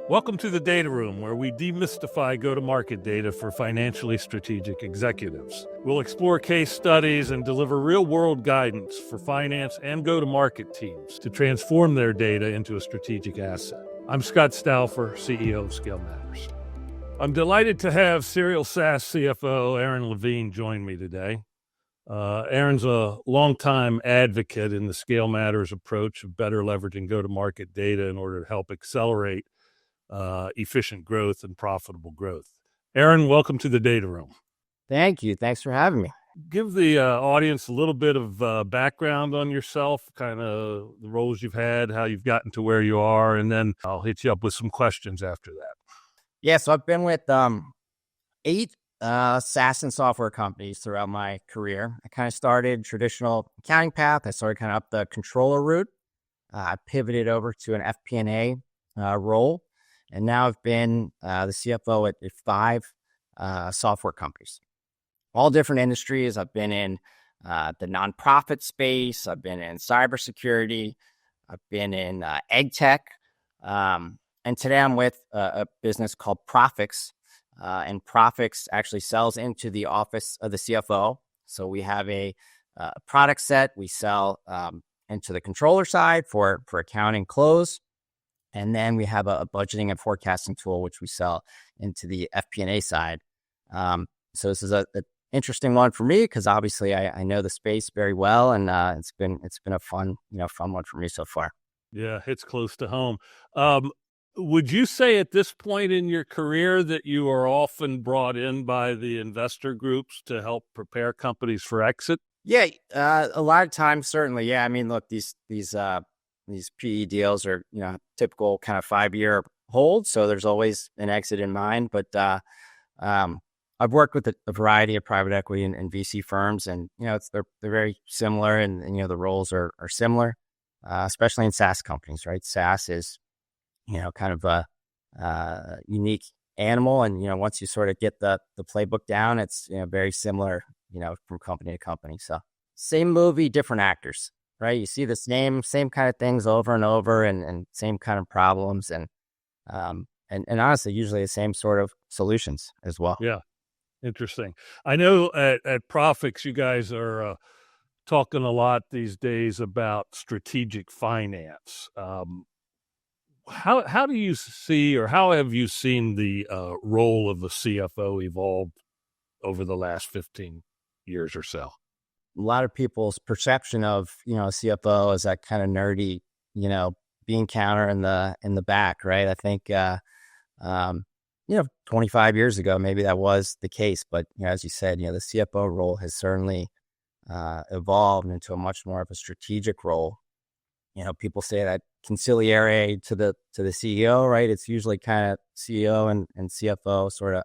Welcome to the Data Room, where we demystify go-to-market data for financially strategic executives. We'll explore case studies and deliver real-world guidance for finance and go-to-market teams to transform their data into a strategic asset. I'm Scott Stauffer, CEO of Scale Matters. I'm delighted to have serial SaaS CFO Aaron Levine join me today. Aaron's a longtime advocate in the Scale Matters approach of better leveraging go-to-market data in order to help accelerate efficient growth and profitable growth. Aaron, welcome to the Data Room. Thank you. Thanks for having me. Give the audience a little bit of background on yourself, kind of the roles you've had, how you've gotten to where you are, and then I'll hit you up with some questions after that. Yeah, so I've been with 8 SaaS and software companies throughout my career. I kind of started traditional accounting path. I started kind of up the controller route. I pivoted over to an FP&A role. And now I've been the CFO at 5 software companies, all different industries. I've been in the nonprofit space. I've been in cybersecurity. I've been in ag tech. And today I'm with a business called Prophix. And Prophix actually sells into the office of the CFO. So we have a product set. We sell into the controller side for accounting close. And then we have a budgeting and forecasting tool, which we sell into the FP&A side. So this is an interesting one for me because obviously I know the space very well, and it's been a fun one for me so far. Yeah, it's close to home. Would you say at this point in your career that you are often brought in by the investor groups to help prepare companies for exit? Yeah, a lot of times, certainly. Yeah, I mean, look, these PE deals are, typical kind of 5-year hold. So there's always an exit in mind. But I've worked with a variety of private equity and VC firms, and, they're very similar, and the roles are similar, especially in SaaS companies, right? SaaS is, kind of a unique animal. And, once you sort of get the playbook down, it's, very similar, from company to company. So same movie, different actors. Right, you see the same kind of things over and over, and same kind of problems, and honestly, usually the same sort of solutions as well. Yeah, interesting. I know at Prophix, you guys are talking a lot these days about strategic finance. How do you see, or how have you seen the role of the CFO evolve over the last 15 years or so? A lot of people's perception of, a CFO is that kind of nerdy, bean counter in the back, right? I think, 25 years ago, maybe that was the case. But, as you said, the CFO role has certainly evolved into a much more of a strategic role. People say that conciliary to the CEO, right? It's usually kind of CEO and CFO sort of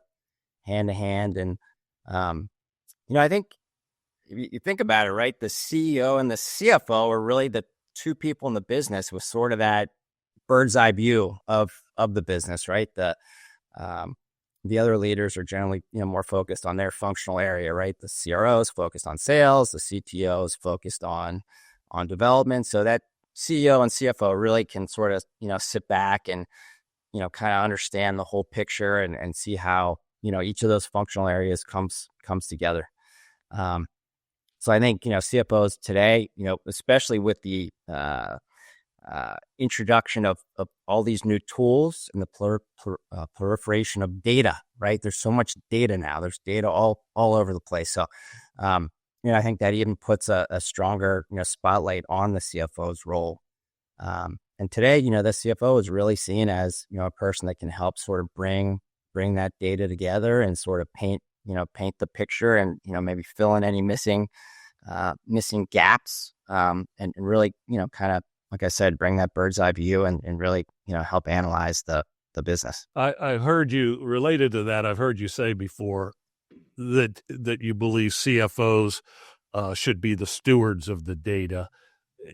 hand to hand. And, I think, if you think about it, right, the CEO and the CFO are really the two people in the business with sort of that bird's eye view of the business, right? The other leaders are generally, more focused on their functional area, right? The CRO is focused on sales, the CTO is focused on development. So that CEO and CFO really can sort of, sit back and, kind of understand the whole picture and see how, each of those functional areas comes together. So I think, CFOs today, especially with the introduction of all these new tools and the proliferation of data, right? There's so much data now. There's data all over the place. So, I think that even puts a stronger, spotlight on the CFO's role. And today, the CFO is really seen as, a person that can help sort of bring that data together and sort of paint the picture and, maybe fill in any missing gaps, and really, kind of, like I said, bring that bird's eye view and really, help analyze the business. I heard you, related to that, I've heard you say before that you believe CFOs should be the stewards of the data.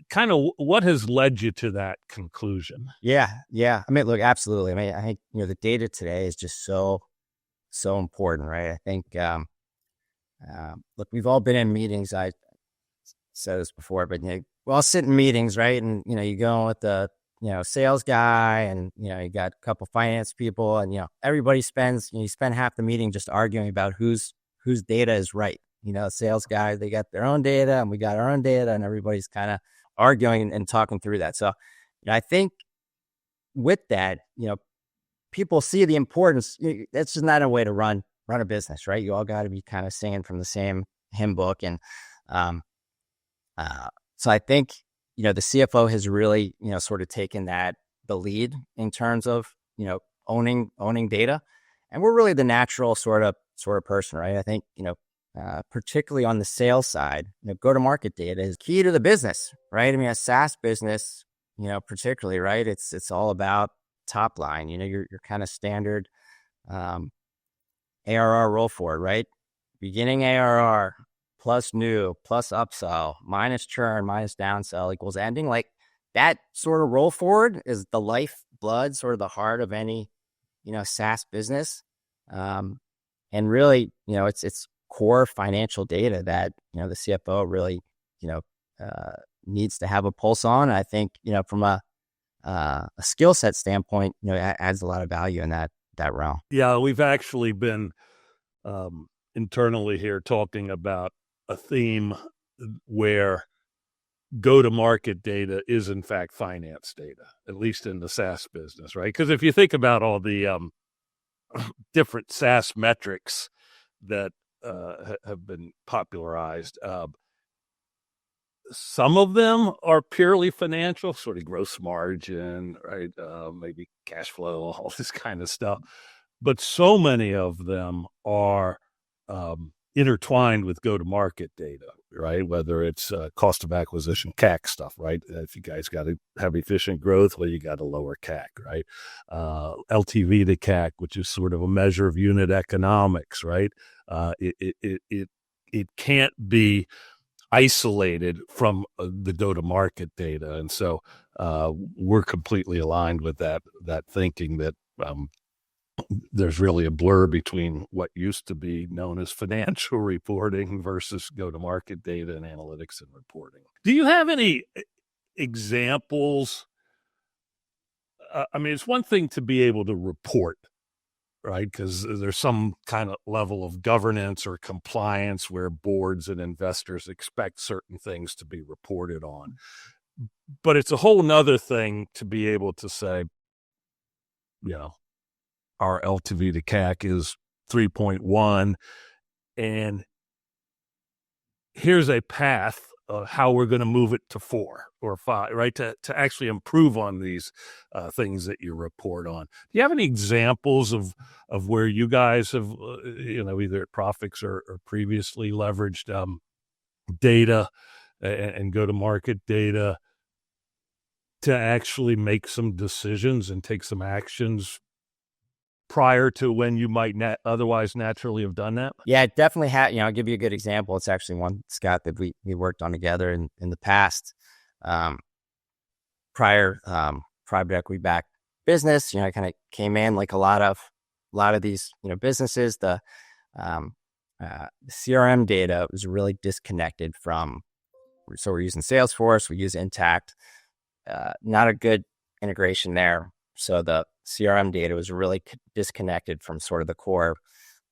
Kind of what has led you to that conclusion? Yeah. I mean, look, absolutely. I mean, I think, the data today is just so important, right? I think, look, we've all been in meetings. I said this before, but we all sit in meetings, right? And you go with the sales guy, and, you got a couple finance people, and, everybody spends, you spend half the meeting just arguing about whose data is right. Sales guy, they got their own data and we got our own data, and everybody's kind of arguing and talking through that. So, I think with that, people see the importance. That's just not a way to run a business, right? You all got to be kind of singing from the same hymn book. And so I think, the CFO has really, sort of taken the lead in terms of, owning data. And we're really the natural sort of person, right? I think, particularly on the sales side, go-to-market data is key to the business, right? I mean, a SaaS business, particularly, right? It's all about top line. Your kind of standard ARR roll forward, right? Beginning ARR plus new plus upsell minus churn minus downsell equals ending. Like that sort of roll forward is the lifeblood, sort of the heart of any SaaS business. And really, it's core financial data that the CFO really needs to have a pulse on. I think from a skill set standpoint, it adds a lot of value in that realm. Yeah, we've actually been internally here talking about a theme where go-to-market data is in fact finance data, at least in the SaaS business, right? Because if you think about all the different SaaS metrics that have been popularized, some of them are purely financial, sort of gross margin, right? Maybe cash flow, all this kind of stuff. But so many of them are intertwined with go-to-market data, right? Whether it's cost of acquisition, CAC stuff, right? If you guys got to have efficient growth, well, you got to lower CAC, right? LTV to CAC, which is sort of a measure of unit economics, right? It can't be isolated from the go-to-market data, and so we're completely aligned with that thinking that there's really a blur between what used to be known as financial reporting versus go-to-market data and analytics and reporting. Do you have any examples? I mean, it's one thing to be able to report, right? Because there's some kind of level of governance or compliance where boards and investors expect certain things to be reported on. But it's a whole nother thing to be able to say, our LTV to CAC is 3.1, and here's a path of how we're going to move it to 4 or 5, right? To actually improve on these things that you report on. Do you have any examples of where you guys have, either at Prophix or previously leveraged data and go-to-market data to actually make some decisions and take some actions prior to when you might otherwise naturally have done that? Yeah, definitely. I'll give you a good example. It's actually one, Scott, that we worked on together in the past. Prior private equity backed business, I kind of came in like a lot of these businesses. The CRM data was really disconnected from. So we're using Salesforce, we use Intact. Not a good integration there. So the CRM data was really disconnected from sort of the core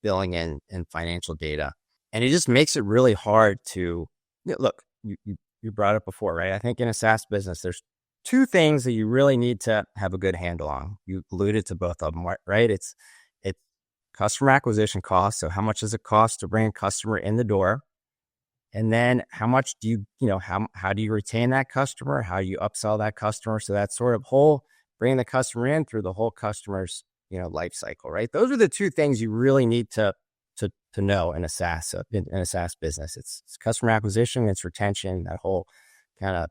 billing and financial data. And it just makes it really hard to look. You brought it before, right? I think in a SaaS business, there's two things that you really need to have a good handle on. You alluded to both of them, right? It's customer acquisition cost. So how much does it cost to bring a customer in the door? And then how much do you, how do you retain that customer? How do you upsell that customer? So that sort of whole bringing the customer in through the whole customer's, life cycle, right? Those are the two things you really need to know in a SaaS business. It's customer acquisition, it's retention, that whole kind of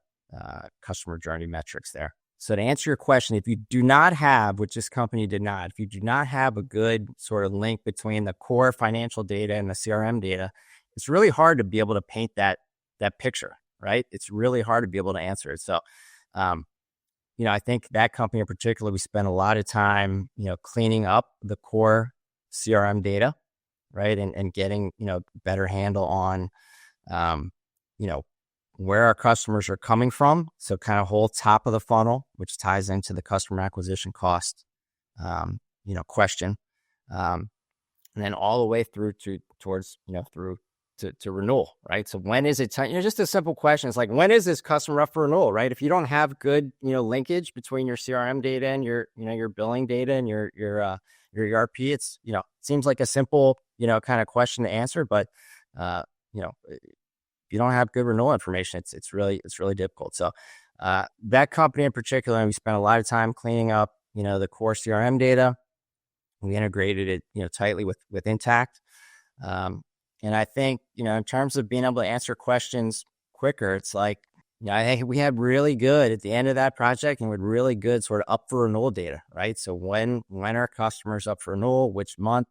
customer journey metrics there. So to answer your question, if you do not have, which this company did not, if you do not have a good sort of link between the core financial data and the CRM data, it's really hard to be able to paint that picture, right? It's really hard to be able to answer it. So, I think that company in particular, we spent a lot of time, cleaning up the core CRM data, right? And getting, better handle on, where our customers are coming from. So kind of whole top of the funnel, which ties into the customer acquisition cost, question. And then all the way through towards to renewal, right? So when is it time? Just a simple question. It's like, when is this customer up for renewal, right? If you don't have good, linkage between your CRM data and your billing data and your ERP, it's, seems like a simple, kind of question to answer, but, if you don't have good renewal information, it's really difficult. So, that company in particular, we spent a lot of time cleaning up, the core CRM data. We integrated it, tightly with Intact. And I think, in terms of being able to answer questions quicker, it's like, I think we had really good at the end of that project, and with really good sort of up for renewal data, right? So when are customers up for renewal, which month,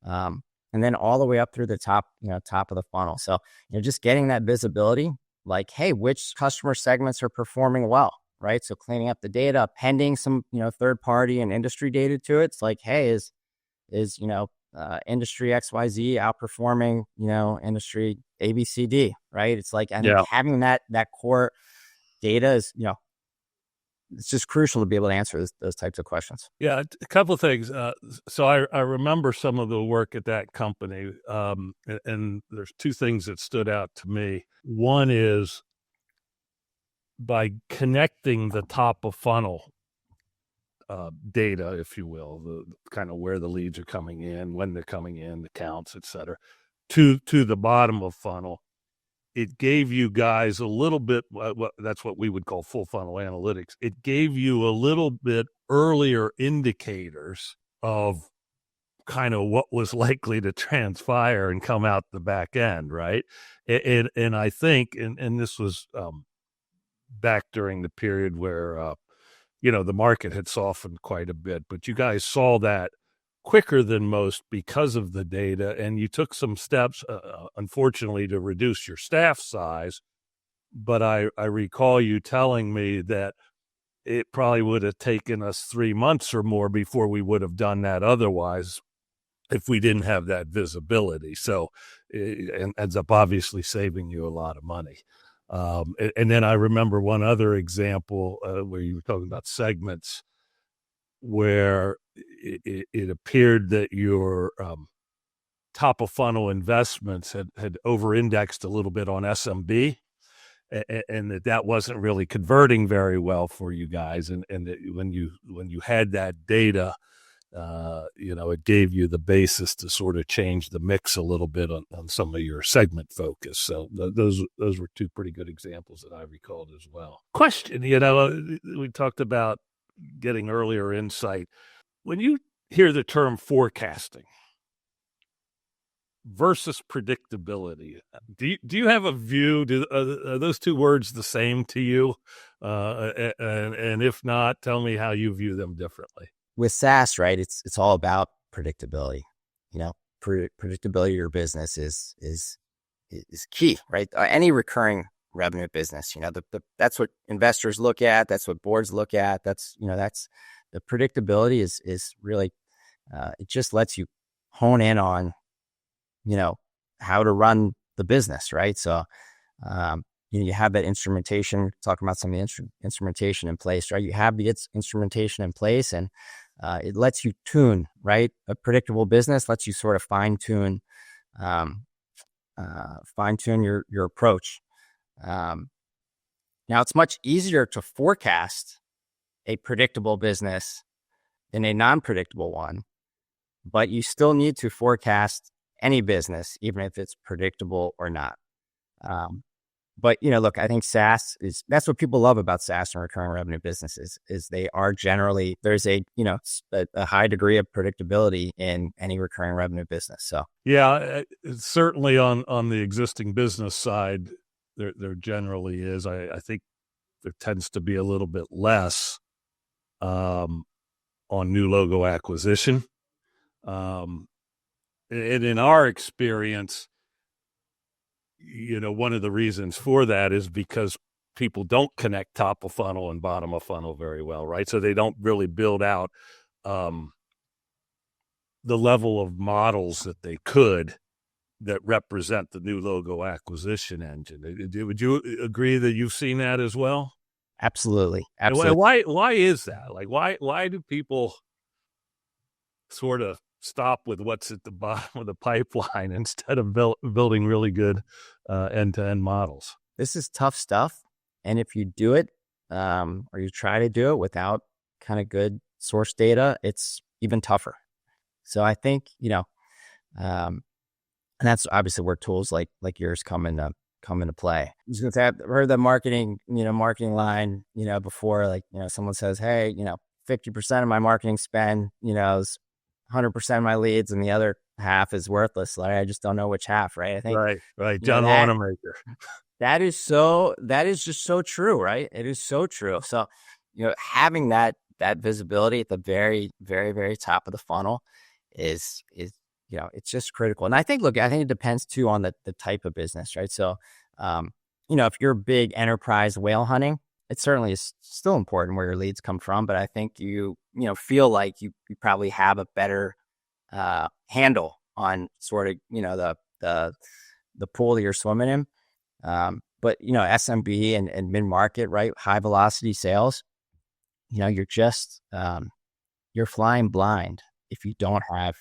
and then all the way up through the top of the funnel. So, just getting that visibility, like, hey, which customer segments are performing well, right? So cleaning up the data, appending some, third party and industry data to it. It's like, hey, is industry XYZ outperforming, industry ABCD, right? It's like, I think having that core data is, it's just crucial to be able to answer those types of questions. Yeah, a couple of things. So I remember some of the work at that company, and there's two things that stood out to me. One is by connecting the top of funnel data, if you will, the kind of where the leads are coming in, when they're coming in, the counts, et cetera, to the bottom of funnel. It gave you guys a little bit, that's what we would call full funnel analytics. It gave you a little bit earlier indicators of kind of what was likely to transpire and come out the back end, right? And I think, and this was back during the period where, the market had softened quite a bit, but you guys saw that quicker than most because of the data, and you took some steps, unfortunately, to reduce your staff size. But I recall you telling me that it probably would have taken us 3 months or more before we would have done that otherwise, if we didn't have that visibility. So it ends up obviously saving you a lot of money. And then I remember one other example where you were talking about segments, where it appeared that your top of funnel investments had over-indexed a little bit on SMB, and that wasn't really converting very well for you guys. And that when you had that data, it gave you the basis to sort of change the mix a little bit on some of your segment focus. So those were two pretty good examples that I recalled as well. Question, we talked about getting earlier insight. When you hear the term forecasting versus predictability, do you have a view? Are those two words the same to you? And if not, tell me how you view them differently. With SaaS, right, it's all about predictability. Predictability of your business is key, right? Any recurring revenue business, that's what investors look at. That's what boards look at. That's the predictability is really, it just lets you hone in on, how to run the business, right? So, you have that instrumentation, talking about some of the instrumentation in place, right? You have the instrumentation in place, and it lets you tune, right? A predictable business lets you sort of fine tune your approach. Now, it's much easier to forecast a predictable business than a non-predictable one, but you still need to forecast any business, even if it's predictable or not. But, look, I think SaaS that's what people love about SaaS and recurring revenue businesses is they are generally, there's a high degree of predictability in any recurring revenue business. So, yeah, certainly on the existing business side, there generally is. I think there tends to be a little bit less on new logo acquisition. And in our experience, one of the reasons for that is because people don't connect top of funnel and bottom of funnel very well, right? So they don't really build out the level of models that they could that represent the new logo acquisition engine. Would you agree that you've seen that as well? Absolutely. And Absolutely. why is that? Like, why do people sort of stop with what's at the bottom of the pipeline instead of building really good end-to-end models? This is tough stuff. And if you do it, or you try to do it without kind of good source data, it's even tougher. So I think, and that's obviously where tools like yours come into play. I was gonna say, I've heard the marketing line, before, like, someone says, hey, 50% of my marketing spend, is 100% of my leads, and the other half is worthless. Like, I just don't know which half, right? I think, right. John Wanamaker. That is just so true, right? It is so true. So, having that visibility at the very, very, very top of the funnel is it's just critical. And I think it depends too on the type of business, right? So, if you're big enterprise whale hunting, it certainly is still important where your leads come from. But I think you feel like you probably have a better handle on sort of, the pool that you're swimming in. But SMB and mid-market, right? High velocity sales, you're just, you're flying blind if you don't have,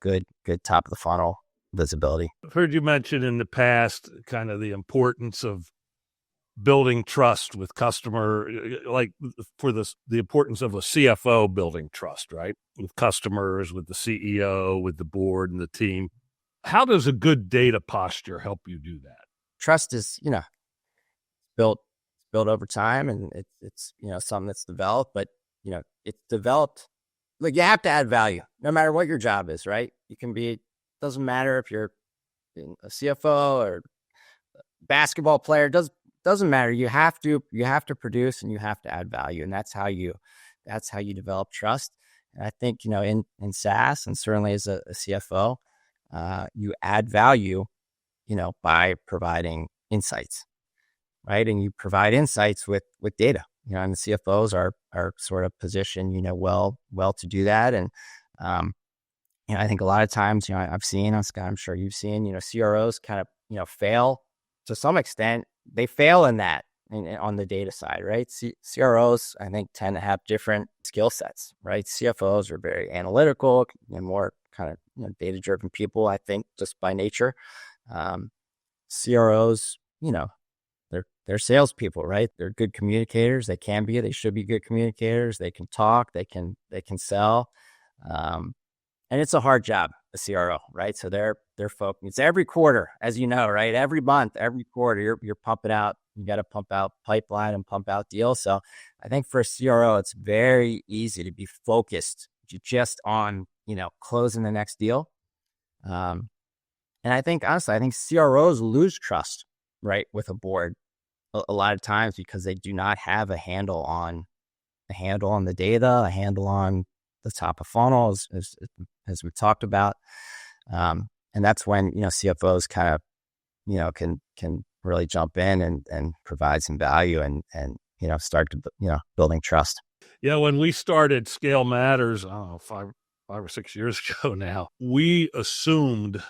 good top of the funnel visibility. I've heard you mention in the past kind of the importance of building trust with customer, like for the importance of a CFO building trust, right? With customers, with the CEO, with the board and the team. How does a good data posture help you do that? Trust is, built over time, and it's something that's developed, but it's developed, like, you have to add value no matter what your job is, right? You can be, doesn't matter if you're a CFO or a basketball player, doesn't matter. You have to produce, and you have to add value, and that's how you develop trust. And I think, in SaaS, and certainly as a CFO, you add value, by providing insights, right? And you provide insights with data, and the CFOs are sort of positioned, well to do that. And, I think a lot of times, I've seen, Scott, I'm sure you've seen, CROs kind of, fail to some extent. They fail in that on the data side, right? CROs, I think, tend to have different skill sets, right? CFOs are very analytical and more kind of, data-driven people, I think, just by nature. CROs, they're salespeople, right? They're good communicators. They should be good communicators. They can talk, they can sell. And it's a hard job, a CRO, right? So they're focused. It's every quarter, as you know, right? Every month, every quarter, you're pumping out. You got to pump out pipeline and pump out deals. So I think for a CRO, it's very easy to be focused just on, closing the next deal. And I think, honestly, CROs lose trust, right, with a board a lot of times, because they do not have a handle on the data, a handle on the top of funnel, as we talked about. And that's when, CFOs kind of, can really jump in and provide some value and start to, building trust. Yeah. When we started Scale Matters, I don't know, 5 or 6 years ago now, we assumed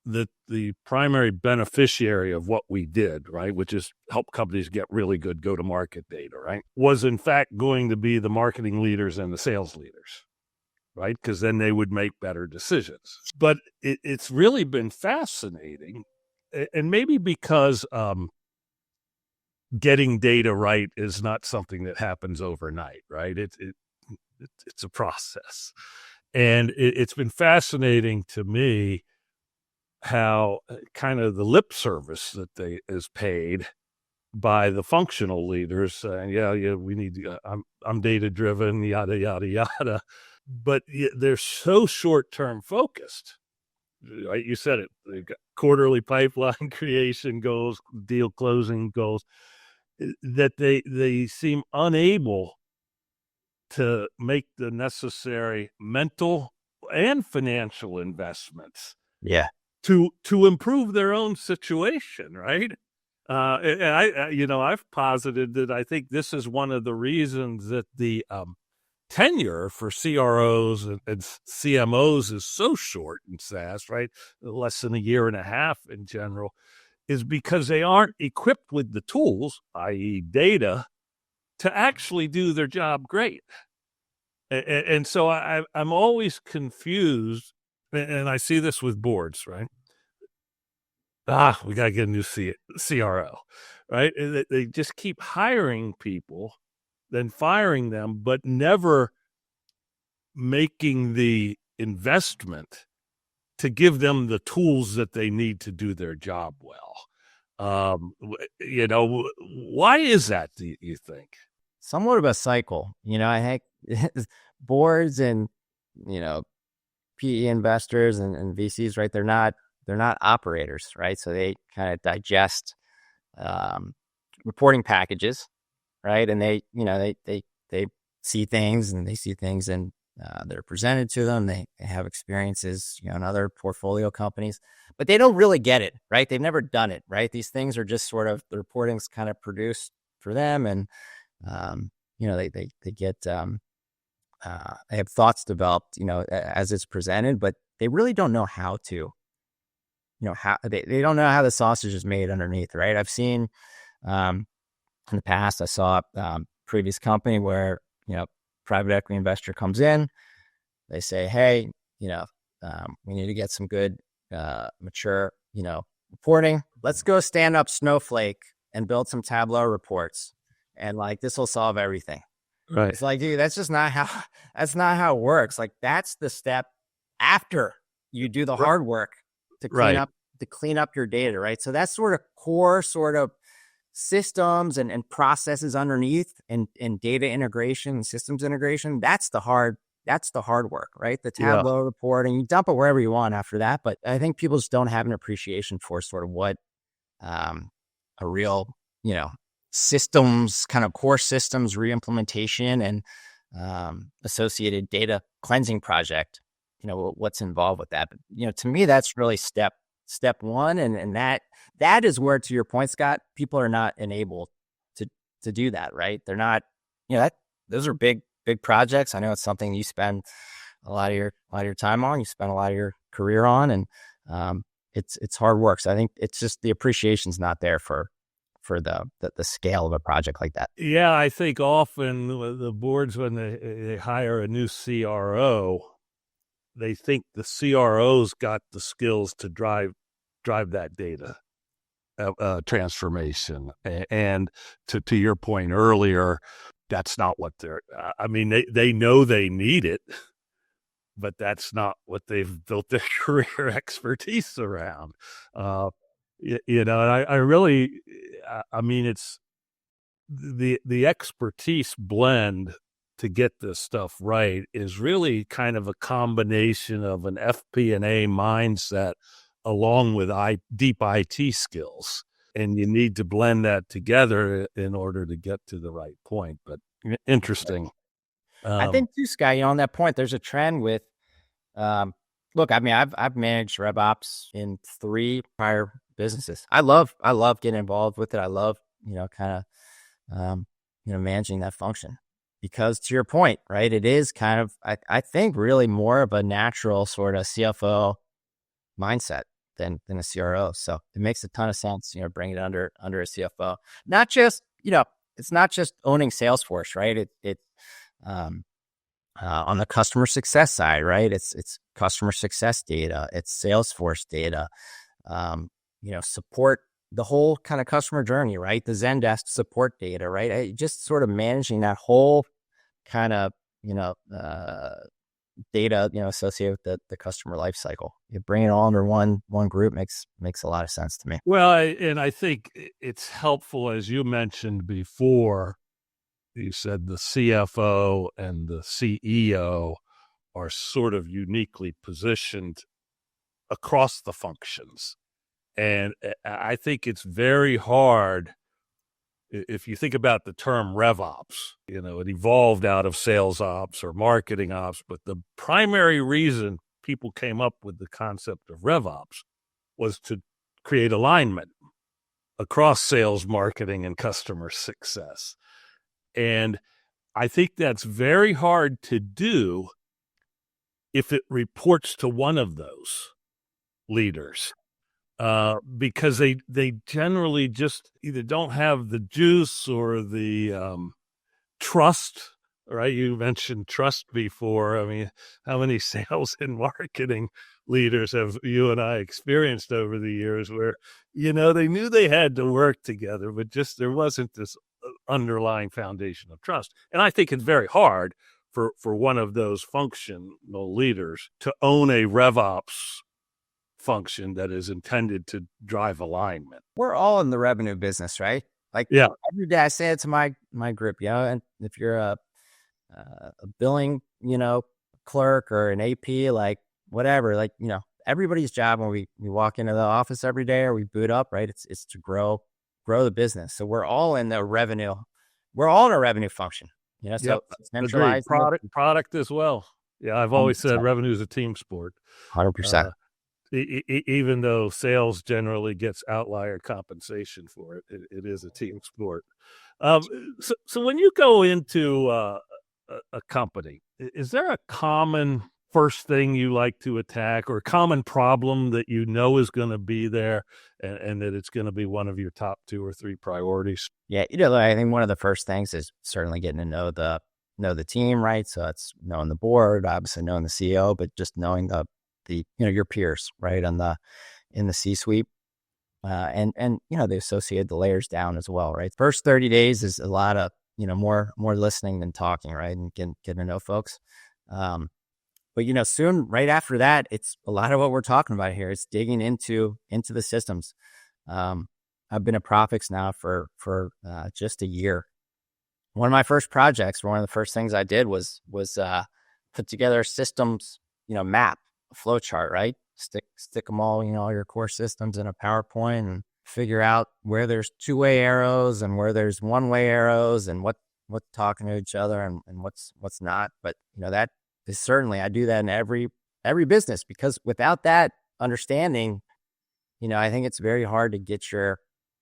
that the primary beneficiary of what we did, right, which is help companies get really good go-to-market data, right, was in fact going to be the marketing leaders and the sales leaders, right, because then they would make better decisions. But it's really been fascinating, and maybe because getting data right is not something that happens overnight, right? It's a process. And it's been fascinating to me how kind of the lip service that is paid by the functional leaders saying, we need to, I'm data driven, yada, yada, yada. But they're so short-term focused, right? You said it, they've got quarterly pipeline creation goals, deal closing goals, that they seem unable to make the necessary mental and financial investments. Yeah. To improve their own situation, right? And I've posited that I think this is one of the reasons that the tenure for CROs and CMOs is so short in SaaS, right? Less than a year and a half in general, is because they aren't equipped with the tools, i.e. data, to actually do their job great. And so I'm always confused, and I see this with boards, right? We got to get a new CRO, right? And they just keep hiring people, then firing them, but never making the investment to give them the tools that they need to do their job well. Why is that, do you think? Somewhat of a cycle. I think boards and, PE investors and VCs, right? They're not operators, right? So they kind of digest reporting packages, right? And they see things, and they're presented to them. They have experiences, in other portfolio companies, but they don't really get it, right? They've never done it, right? These things are just sort of, the reporting's kind of produced for them, and they get they have thoughts developed, as it's presented, but they really don't know how to, how they don't know how the sausage is made underneath, right? I've seen in the past, I saw a previous company where, private equity investor comes in, they say, hey, we need to get some good, mature, reporting. Let's go stand up Snowflake and build some Tableau reports. And like, this will solve everything. Right. It's like, dude, that's not how it works. Like, that's the step after you do the hard work to clean up your data. Right. So that's sort of core sort of systems and processes underneath, and data integration and systems integration. That's the hard work, right? The Tableau reporting, you dump it wherever you want after that. But I think people just don't have an appreciation for sort of what a real, systems, kind of core systems reimplementation and associated data cleansing project, what's involved with that. But, to me, that's really step one. And that is where, to your point, Scott, people are not enabled to do that, right? They're not, those are big projects. I know it's something you spend a lot of your time on, you spend a lot of your career on, and it's hard work. So I think it's just the appreciation's not there for the scale of a project like that. Yeah, I think often the boards, when they hire a new CRO, they think the CRO's got the skills to drive that data transformation. And to your point earlier, that's not what they're. They know they need it, but that's not what they've built their career expertise around. And I really, it's the expertise blend to get this stuff right is really kind of a combination of an FP&A mindset along with deep IT skills. And you need to blend that together in order to get to the right point. But interesting. I think too, Scott, on that point, there's a trend with, look, I've managed RevOps in 3 prior businesses. I love getting involved with it. I love, managing that function, because to your point, right, it is kind of, I think, really more of a natural sort of CFO mindset than a CRO. So it makes a ton of sense, bring it under a CFO. Not just, it's not just owning Salesforce, right? On the customer success side, right? It's customer success data, it's Salesforce data, support the whole kind of customer journey, right? The Zendesk support data, right? Just sort of managing that whole kind of, data, associated with the customer life cycle. You bring it all under one group makes a lot of sense to me. Well, and I think it's helpful, as you mentioned before, you said the CFO and the CEO are sort of uniquely positioned across the functions. And I think it's very hard, if you think about the term RevOps, it evolved out of sales ops or marketing ops, but the primary reason people came up with the concept of RevOps was to create alignment across sales, marketing, and customer success. And I think that's very hard to do if it reports to one of those leaders, because they generally just either don't have the juice or the trust. Right? You mentioned trust before. I mean, how many sales and marketing leaders have you and I experienced over the years where, they knew they had to work together, but just there wasn't this underlying foundation of trust. And I think it's very hard for one of those functional leaders to own a RevOps function that is intended to drive alignment. We're all in the revenue business, right? Like, yeah, every day I say it to my group, and if you're a billing, clerk or an AP, like whatever, like, everybody's job when we walk into the office every day or we boot up, right? It's to grow the business. So we're all in a revenue function, so centralized product as well. Yeah. I've always said revenue is a team sport. 100%. Even though sales generally gets outlier compensation for it, it is a team sport. So when you go into a company, is there a common first thing you like to attack or a common problem that is going to be there and that it's going to be one of your top 2 or 3 priorities? Yeah. I think one of the first things is certainly getting to know the team, right? So it's knowing the board, obviously knowing the CEO, but just knowing the your peers, right? In the C-suite, and the associated, the layers down as well, right? First 30 days is a lot of, more listening than talking, right? And getting to know folks. But soon, right after that, it's a lot of what we're talking about here. It's digging into the systems. I've been at Prophix now for just a year. One of my first projects, one of the first things I did was put together a systems, map, a flow chart, right? Stick them all, all your core systems in a PowerPoint and figure out where there's 2-way arrows and where there's 1-way arrows and what's talking to each other and what's not. But that is certainly, I do that in every business, because without that understanding, I think it's very hard to get your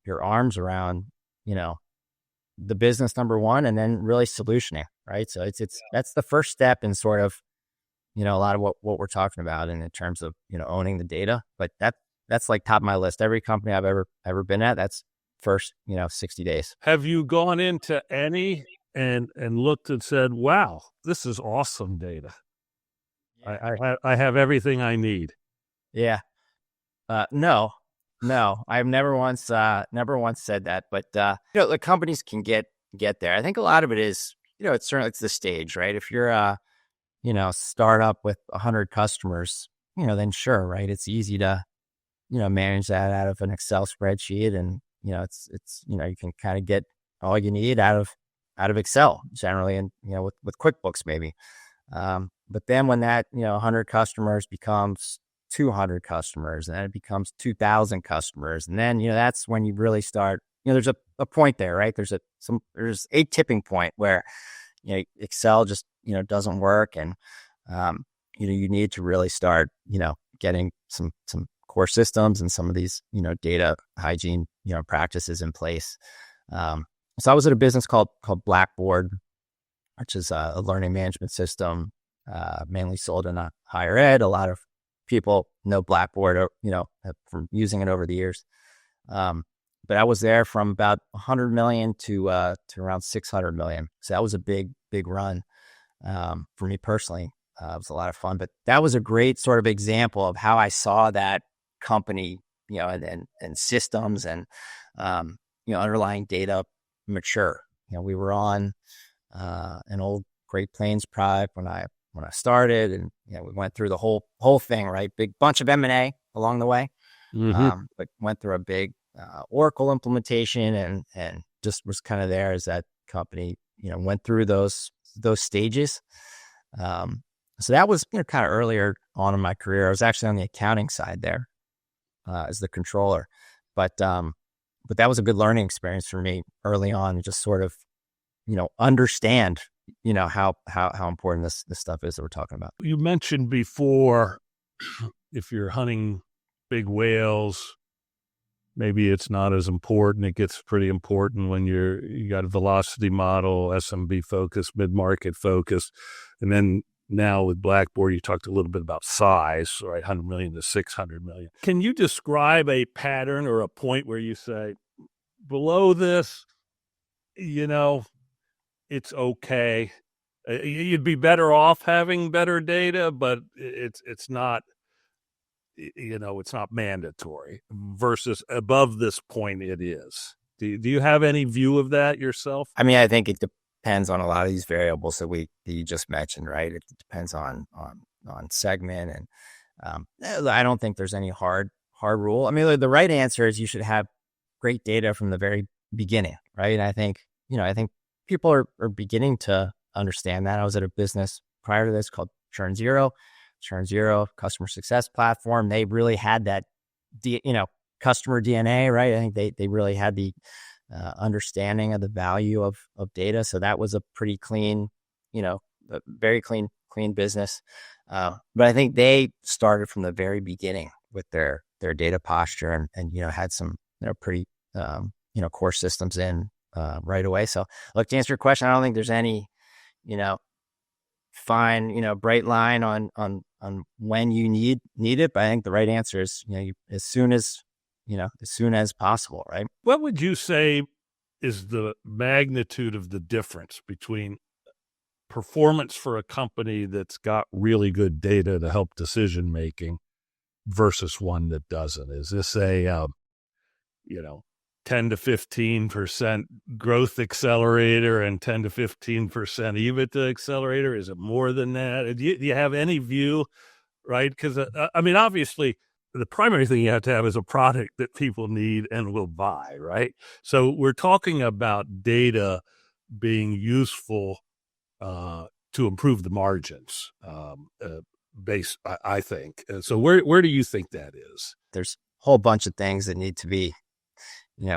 arms around, the business, number one, and then really solutioning, right? So that's the first step in sort of, a lot of what we're talking about in terms of, owning the data. But that's like top of my list. Every company I've ever been at, that's first, 60 days. Have you gone into any and looked and said, wow, this is awesome data. Yeah. I have everything I need. Yeah. No, I've never once said that, but, the companies can get there. I think a lot of it is, it's the stage, right? If you're startup with 100 customers, then sure, right? It's easy to, manage that out of an Excel spreadsheet, and, it's you can kind of get all you need out of Excel generally, and, with QuickBooks maybe. But then when that, 100 customers becomes 200 customers, and then it becomes 2,000 customers, and then, that's when you really start, there's a point there, right? There's a tipping point where, Excel just, doesn't work. And, you need to really start, getting some core systems and some of these, data hygiene, practices in place. So I was at a business called Blackboard, which is a learning management system, mainly sold in higher ed. A lot of people know Blackboard, or, from using it over the years. But I was there from about 100 million to around 600 million. So that was a big run for me personally. It was a lot of fun, but that was a great sort of example of how I saw that company, and systems and, underlying data mature. We were on an old Great Plains product when I started, and we went through the whole thing, right? Big bunch of M&A along the way, but went through a big Oracle implementation, and just was kind of there as that company, went through those stages. So that was, kind of earlier on in my career. I was actually on the accounting side there as the controller, but that was a good learning experience for me early on, just sort of, understand, how important this stuff is that we're talking about. You mentioned before, if you're hunting big whales, maybe it's not as important. It gets pretty important when you got a velocity model, SMB focus, mid-market focus. And then now with Blackboard, you talked a little bit about size, right? 100 million to 600 million. Can you describe a pattern or a point where you say, below this, it's okay. You'd be better off having better data, but it's not, it's not mandatory, versus above this point it is. Do you have any view of that yourself? I mean, I think it depends on a lot of these variables that you just mentioned, right? It depends on segment, and I don't think there's any hard rule. I mean, the right answer is you should have great data from the very beginning, right? And I think people are beginning to understand that. I was at a business prior to this called Churn Zero, customer success platform. They really had that, customer DNA, right? I think they really had the understanding of the value of data. So that was a pretty clean, a very clean business. But I think they started from the very beginning with their data posture and had some, pretty, core systems in right away. So look, to answer your question, I don't think there's any, fine, bright line on when you need it. But I think the right answer is, as soon as possible, right? What would you say is the magnitude of the difference between performance for a company that's got really good data to help decision making versus one that doesn't? Is this a 10 to 15% growth accelerator and 10 to 15% EBITDA accelerator? Is it more than that? Do you have any view, right? Because, obviously, the primary thing you have to have is a product that people need and will buy, right? So we're talking about data being useful to improve the margins, I think. So where do you think that is? There's a whole bunch of things that need to be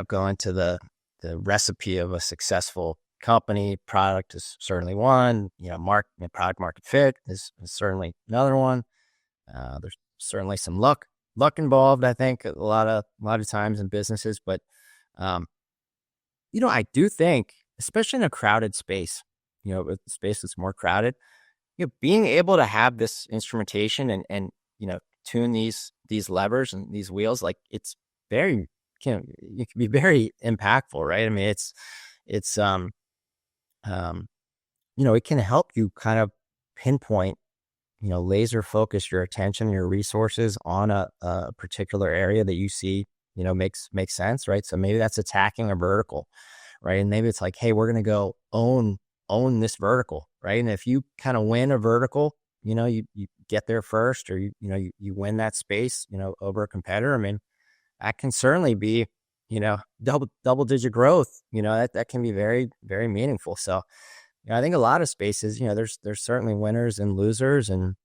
go into the recipe of a successful company. Product is certainly one, product market fit is certainly another one. There's certainly some luck involved, I think, a lot of times in businesses. But, I do think, especially in a crowded space, with a space that's more crowded, being able to have this instrumentation and tune these levers and these wheels, like it's very, it can be very impactful, right? I mean, it's it can help you kind of pinpoint, laser focus your attention, your resources on a particular area that you see, makes sense, right? So maybe that's attacking a vertical, right? And maybe it's like, hey, we're going to go own this vertical, right? And if you kind of win a vertical, you get there first, or you win that space, over a competitor. I mean, that can certainly be, double digit growth, that can be very, very meaningful. So, I think a lot of spaces, there's certainly winners and losers, and,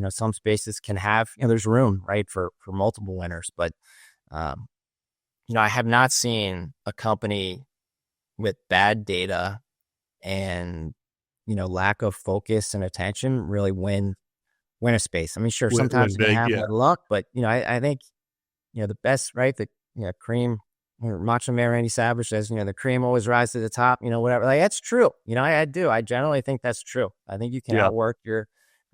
some spaces can have, there's room, right, for multiple winners. But, I have not seen a company with bad data and, lack of focus and attention really win a space. I mean, sure, sometimes you can have that luck, but, I think, the best, right, the cream, Macho Man Randy Savage says, the cream always rises to the top, whatever. Like, that's true. I do. I generally think that's true. I think you can outwork your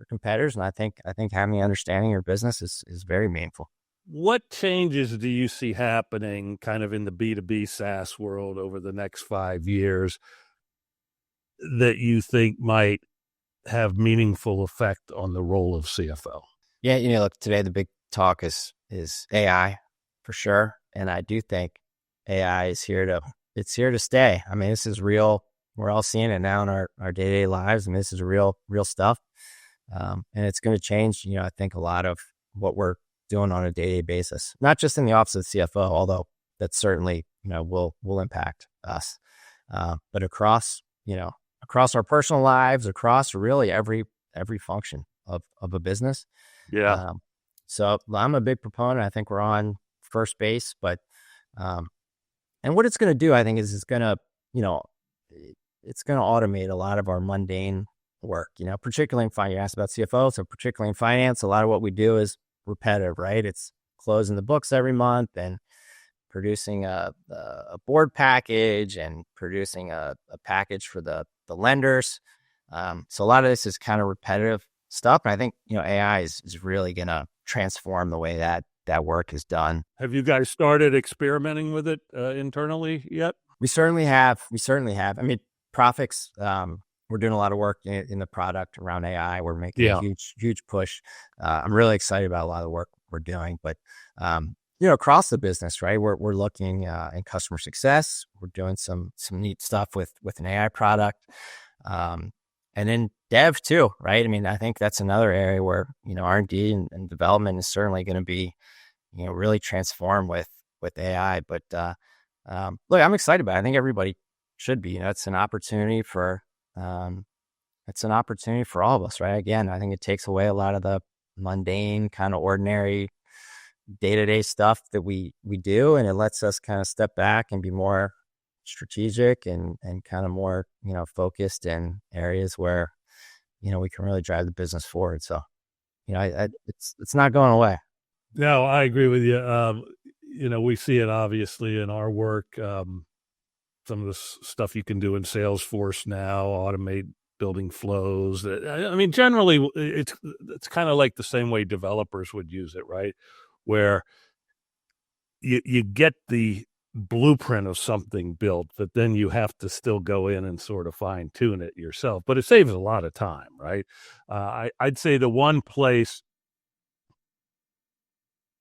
competitors, and I think having an understanding of your business is very meaningful. What changes do you see happening kind of in the B2B SaaS world over the next 5 years that you think might have meaningful effect on the role of CFO? Yeah, look, today the big talk is AI for sure. And I do think AI is here to stay. I mean, this is real. We're all seeing it now in our day-to-day lives. I mean, this is real stuff. And it's going to change, I think a lot of what we're doing on a day-to-day basis, not just in the office of the CFO, although that certainly, will impact us. But across our personal lives, across really every function of a business. Yeah. So I'm a big proponent. I think we're on first base, but, and what it's going to do, I think, is it's going to automate a lot of our mundane work, particularly in finance. You asked about CFO, so particularly in finance, a lot of what we do is repetitive, right? It's closing the books every month and, producing a board package and producing a package for the lenders. So a lot of this is kind of repetitive stuff. And I think, AI is really going to transform the way that work is done. Have you guys started experimenting with it internally yet? We certainly have. I mean, Prophix, we're doing a lot of work in the product around AI. We're making a huge push. I'm really excited about a lot of the work we're doing, but across the business, right? We're looking in customer success. We're doing some neat stuff with an AI product, and then dev too, right? I mean, I think that's another area where R&D and development is certainly going to be really transformed with AI. But look, I'm excited about it. I think everybody should be. It's an opportunity for all of us, right? Again, I think it takes away a lot of the mundane, kind of ordinary day-to-day stuff that we do, and it lets us kind of step back and be more strategic and kind of more focused in areas where we can really drive the business forward. So it's not going away. No, I agree with you. We see it obviously in our work. Some of the stuff you can do in Salesforce now, automate building flows. I mean, generally, it's kind of like the same way developers would use it, right? Where you get the blueprint of something built, but then you have to still go in and sort of fine tune it yourself. But it saves a lot of time, right? I'd say the one place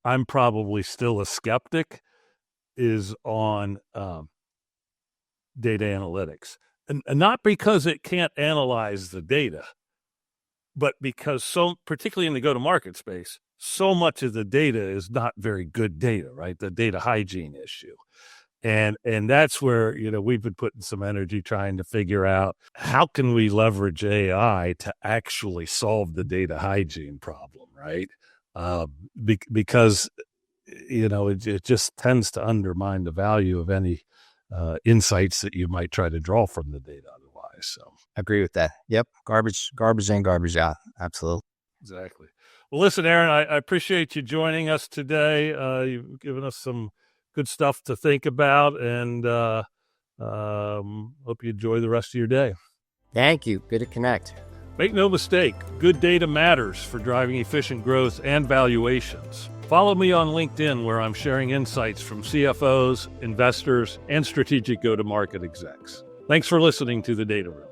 I'm probably still a skeptic is on data analytics. And not because it can't analyze the data, but because particularly in the go-to-market space, so much of the data is not very good data, right? The data hygiene issue. And that's where, we've been putting some energy trying to figure out how can we leverage AI to actually solve the data hygiene problem, right? Because, it just tends to undermine the value of any insights that you might try to draw from the data otherwise. So I agree with that. Yep. Garbage in, garbage out. Absolutely. Exactly. Well, listen, Aaron, I appreciate you joining us today. You've given us some good stuff to think about, and hope you enjoy the rest of your day. Thank you. Good to connect. Make no mistake, good data matters for driving efficient growth and valuations. Follow me on LinkedIn, where I'm sharing insights from CFOs, investors, and strategic go-to-market execs. Thanks for listening to The Data Room.